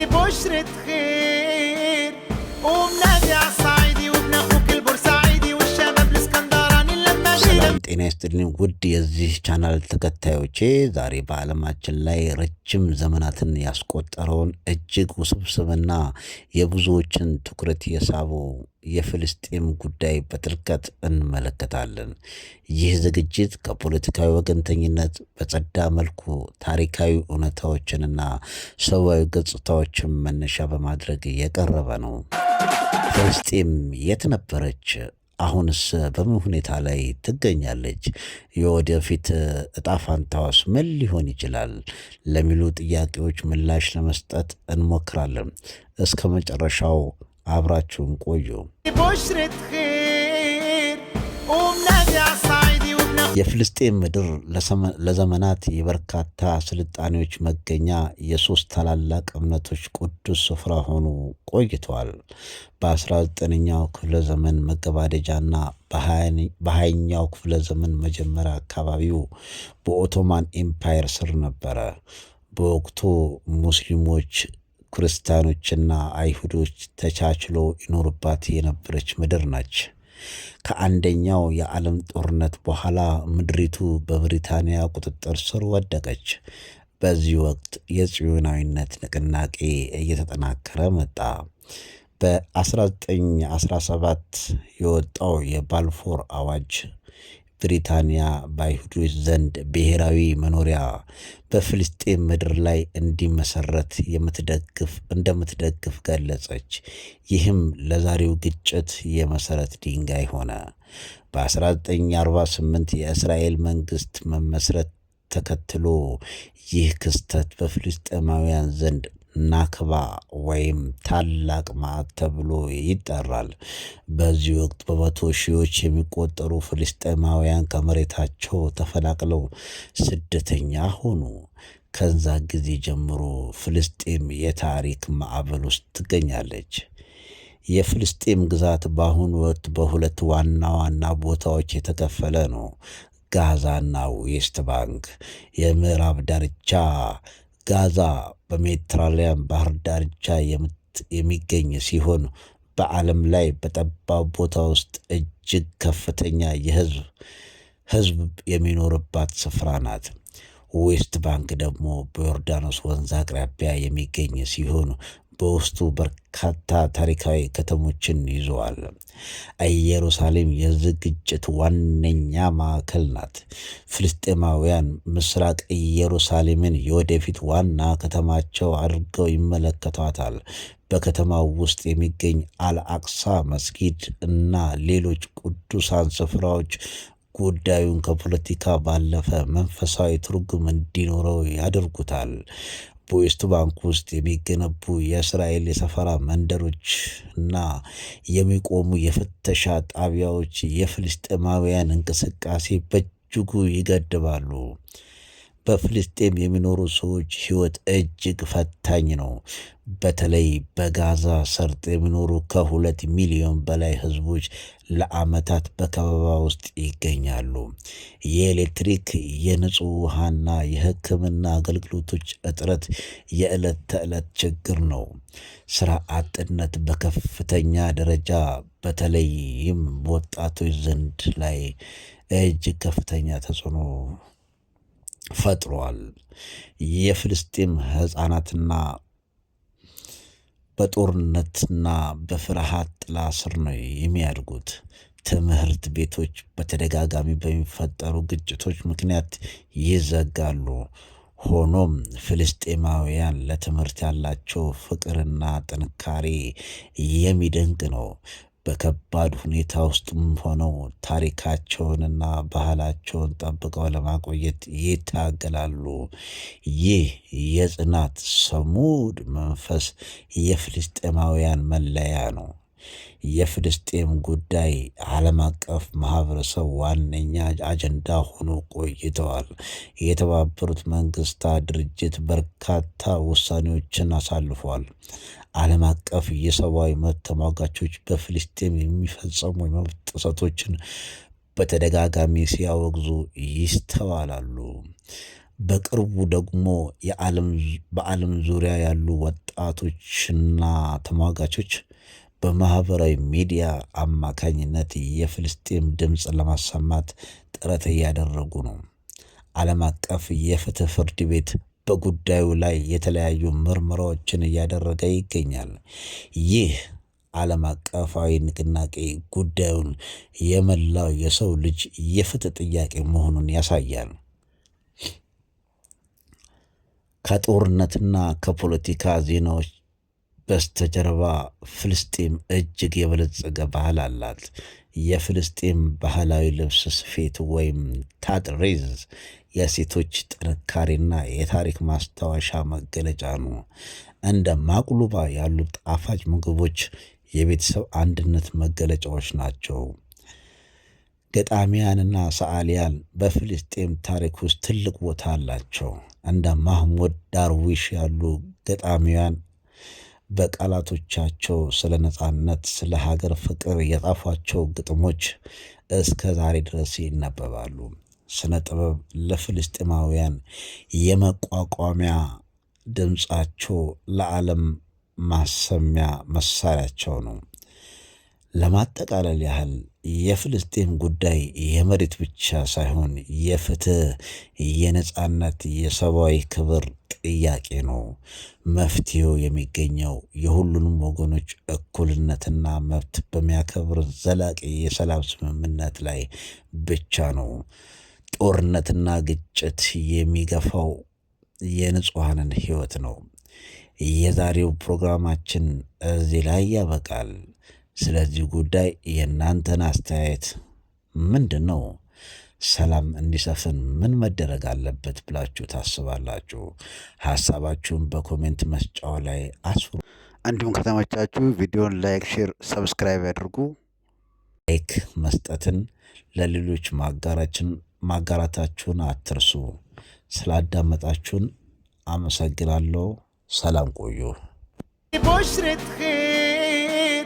بشرة خير ومنادي عالصعيدي وابن اخوك البورسعيدي والشباب الاسكندراني لما ሰላም ጤና ይስጥልኝ ውድ የዚህ ቻናል ተከታዮቼ ዛሬ በዓለማችን ላይ ረጅም ዘመናትን ያስቆጠረውን እጅግ ውስብስብና የብዙዎችን ትኩረት የሳበው የፍልስጤም ጉዳይ በጥልቀት እንመለከታለን። ይህ ዝግጅት ከፖለቲካዊ ወገንተኝነት በጸዳ መልኩ ታሪካዊ እውነታዎችንና ሰዋዊ ገጽታዎችን መነሻ በማድረግ የቀረበ ነው። ፍልስጤም የት ነበረች? አሁንስ በምን ሁኔታ ላይ ትገኛለች? የወደፊት እጣ ፋንታዋስ ምን ሊሆን ይችላል? ለሚሉ ጥያቄዎች ምላሽ ለመስጠት እንሞክራለን። እስከ መጨረሻው አብራችሁን ቆዩ። بشرة خير ومنادي عالصعيدي وابن የፍልስጤም ምድር ለዘመናት የበርካታ ስልጣኔዎች መገኛ፣ የሶስት ታላላቅ እምነቶች ቅዱስ ስፍራ ሆኖ ቆይቷል። በ19ኛው ክፍለ ዘመን መገባደጃና በ20ኛው ክፍለ ዘመን መጀመሪያ አካባቢው በኦቶማን ኤምፓየር ስር ነበረ። በወቅቱ ሙስሊሞች፣ ክርስቲያኖችና አይሁዶች ተቻችሎ ይኖሩባት የነበረች ምድር ነች። ከአንደኛው የዓለም ጦርነት በኋላ ምድሪቱ በብሪታንያ ቁጥጥር ስር ወደቀች። በዚህ ወቅት የጽዮናዊነት ንቅናቄ እየተጠናከረ መጣ። በ1917 የወጣው የባልፎር አዋጅ ብሪታንያ በአይሁዶች ዘንድ ብሔራዊ መኖሪያ በፍልስጤም ምድር ላይ እንዲመሰረት እንደምትደግፍ ገለጸች። ይህም ለዛሬው ግጭት የመሰረት ድንጋይ ሆነ። በ1948 የእስራኤል መንግስት መመስረት ተከትሎ ይህ ክስተት በፍልስጤማውያን ዘንድ ናክባ ወይም ታላቅ መዓት ተብሎ ይጠራል። በዚህ ወቅት በመቶ ሺዎች የሚቆጠሩ ፍልስጤማውያን ከመሬታቸው ተፈናቅለው ስደተኛ ሆኑ። ከዛ ጊዜ ጀምሮ ፍልስጤም የታሪክ ማዕበል ውስጥ ትገኛለች። የፍልስጤም ግዛት በአሁኑ ወቅት በሁለት ዋና ዋና ቦታዎች የተከፈለ ነው። ጋዛና ዌስት ባንክ። የምዕራብ ዳርቻ ጋዛ በሜዲትራሊያን ባህር ዳርቻ የሚገኝ ሲሆን በዓለም ላይ በጠባብ ቦታ ውስጥ እጅግ ከፍተኛ ህዝብ የሚኖርባት ስፍራ ናት። ዌስት ባንክ ደግሞ በዮርዳኖስ ወንዝ አቅራቢያ የሚገኝ ሲሆን በውስጡ በርካታ ታሪካዊ ከተሞችን ይዘዋል። ኢየሩሳሌም የዚህ ግጭት ዋነኛ ማዕከል ናት። ፍልስጤማውያን ምስራቅ ኢየሩሳሌምን የወደፊት ዋና ከተማቸው አድርገው ይመለከቷታል። በከተማው ውስጥ የሚገኝ አልአቅሳ መስጊድ እና ሌሎች ቅዱሳን ስፍራዎች ጉዳዩን ከፖለቲካ ባለፈ መንፈሳዊ ትርጉም እንዲኖረው ያደርጉታል። በዌስት ባንክ ውስጥ የሚገነቡ የእስራኤል የሰፈራ መንደሮች እና የሚቆሙ የፍተሻ ጣቢያዎች የፍልስጤማውያን እንቅስቃሴ በእጅጉ ይገድባሉ። በፍልስጤም የሚኖሩ ሰዎች ሕይወት እጅግ ፈታኝ ነው። በተለይ በጋዛ ሰርጥ የሚኖሩ ከ2 ሚሊዮን በላይ ህዝቦች ለዓመታት በከበባ ውስጥ ይገኛሉ። የኤሌክትሪክ፣ የንጹህ ውሃና የሕክምና አገልግሎቶች እጥረት የዕለት ተዕለት ችግር ነው። ስራ አጥነት በከፍተኛ ደረጃ በተለይም በወጣቶች ዘንድ ላይ እጅግ ከፍተኛ ተጽዕኖ ፈጥሯል። የፍልስጤም ህፃናትና በጦርነትና በፍርሃት ጥላ ስር ነው የሚያድጉት። ትምህርት ቤቶች በተደጋጋሚ በሚፈጠሩ ግጭቶች ምክንያት ይዘጋሉ። ሆኖም ፍልስጤማውያን ለትምህርት ያላቸው ፍቅርና ጥንካሬ የሚደንቅ ነው። በከባድ ሁኔታ ውስጥም ሆነው ታሪካቸውንና ባህላቸውን ጠብቀው ለማቆየት ይታገላሉ። ይህ የጽናት ሰሙድ መንፈስ የፍልስጤማውያን መለያ ነው። የፍልስጤም ጉዳይ ዓለም አቀፍ ማህበረሰብ ዋነኛ አጀንዳ ሆኖ ቆይተዋል። የተባበሩት መንግስታት ድርጅት በርካታ ውሳኔዎችን አሳልፏል። ዓለም አቀፍ የሰብአዊ መብት ተሟጋቾች በፍልስጤም የሚፈጸሙ የመብት ጥሰቶችን በተደጋጋሚ ሲያወግዙ ይስተዋላሉ። በቅርቡ ደግሞ በዓለም ዙሪያ ያሉ ወጣቶችና ተሟጋቾች በማህበራዊ ሚዲያ አማካኝነት የፍልስጤም ድምፅ ለማሰማት ጥረት እያደረጉ ነው። ዓለም አቀፍ የፍትህ ፍርድ ቤት በጉዳዩ ላይ የተለያዩ ምርመራዎችን እያደረገ ይገኛል። ይህ ዓለም አቀፋዊ ንቅናቄ ጉዳዩን የመላው የሰው ልጅ የፍትህ ጥያቄ መሆኑን ያሳያል። ከጦርነትና ከፖለቲካ ዜናዎች በስተጀርባ ፍልስጤም እጅግ የበለጸገ ባህል አላት። የፍልስጤም ባህላዊ ልብስ ስፌት ወይም ታጥሬዝ የሴቶች ጥንካሬና የታሪክ ማስታወሻ መገለጫ ነው። እንደ ማቅሉባ ያሉ ጣፋጭ ምግቦች የቤተሰብ አንድነት መገለጫዎች ናቸው። ገጣሚያንና ሰዓሊያን በፍልስጤም ታሪክ ውስጥ ትልቅ ቦታ አላቸው። እንደ ማህሙድ ዳርዊሽ ያሉ ገጣሚያን በቃላቶቻቸው ስለ ነጻነት፣ ስለ ሀገር ፍቅር የጻፏቸው ግጥሞች እስከ ዛሬ ድረስ ይነበባሉ። ስነ ጥበብ ለፍልስጤማውያን የመቋቋሚያ ድምፃቸው፣ ለዓለም ማሰሚያ መሳሪያቸው ነው። ለማጠቃለል ያህል የፍልስጤም ጉዳይ የመሬት ብቻ ሳይሆን የፍትህ፣ የነጻነት፣ የሰብአዊ ክብር ጥያቄ ነው። መፍትሄው የሚገኘው የሁሉንም ወገኖች እኩልነትና መብት በሚያከብር ዘላቂ የሰላም ስምምነት ላይ ብቻ ነው። ጦርነትና ግጭት የሚገፋው የንጹሐንን ሕይወት ነው። የዛሬው ፕሮግራማችን እዚህ ላይ ያበቃል። ስለዚህ ጉዳይ የእናንተን አስተያየት ምንድን ነው? ሰላም እንዲሰፍን ምን መደረግ አለበት ብላችሁ ታስባላችሁ? ሐሳባችሁን በኮሜንት መስጫው ላይ አስፍሩ። እንዲሁም ከተመቻችሁ ቪዲዮን ላይክ፣ ሼር፣ ሰብስክራይብ ያድርጉ። ላይክ መስጠትን ለሌሎች ማጋራታችሁን አትርሱ። ስላዳመጣችሁን አመሰግናለሁ። ሰላም ቆዩ። بشرة خير